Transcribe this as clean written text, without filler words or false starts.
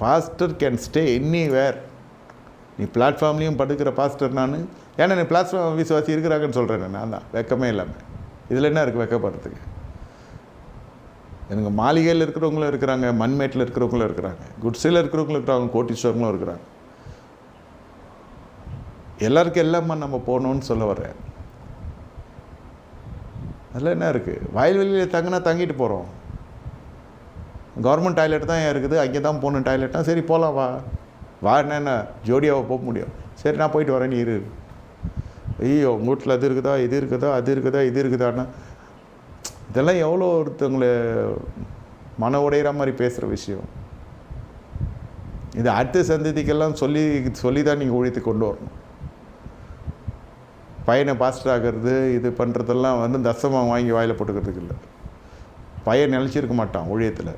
Pastor can stay anywhere. நீ பிளாட்ஃபார்ம்லேயும் படுக்கிற pastor நான். ஏன்னா நீ பிளாட்ஃபார்ம் விசுவாசி இருக்கிறாங்கன்னு சொல்கிறேன். நான் தான் வெக்கமே இல்லாமல். இதில் என்ன இருக்குது வெக்கப்படுறதுக்கு? எனக்கு மாளிகையில் இருக்கிறவங்களும் இருக்கிறாங்க, மண்மேட்டில் இருக்கிறவங்களும் இருக்கிறாங்க, குட்ஸில் இருக்கிறவங்களும் இருக்கிறாங்க, கோட்டீஸ்வரங்களும் இருக்கிறாங்க. எல்லாருக்கும் எல்லாமா நம்ம போகணுன்னு சொல்ல வர்றேன். அதில் என்ன இருக்குது? வயல்வெளியில் தங்கினா தங்கிட்டு போகிறோம். கவர்மெண்ட் டாய்லெட் தான் இருக்குது, அங்கே தான் போகணும் டாய்லெட்னா சரி போகலாம் வா என்ன ஜோடியாவை போக முடியும். சரி நான் போயிட்டு வரேன், நீ இரு. ஐயோ உங்கள் வீட்டில் அது இருக்குதா, இது இருக்குதா, அது இருக்குதா, இது இருக்குதான்னா இதெல்லாம் எவ்வளோ ஒருத்தவங்களை மன உடையிற மாதிரி பேசுகிற விஷயம். இது அடுத்த சந்ததிக்கெல்லாம் சொல்லி தான் நீங்கள் ஊழியத்தை கொண்டு வரணும். பையனை பாஸ்டர் ஆகிறது இது பண்ணுறதெல்லாம் தசமாக வாங்கி வாயில் போட்டுக்கிறதுக்கு இல்லை. பையன் நிலச்சிருக்க மாட்டான் ஊழியத்தில்.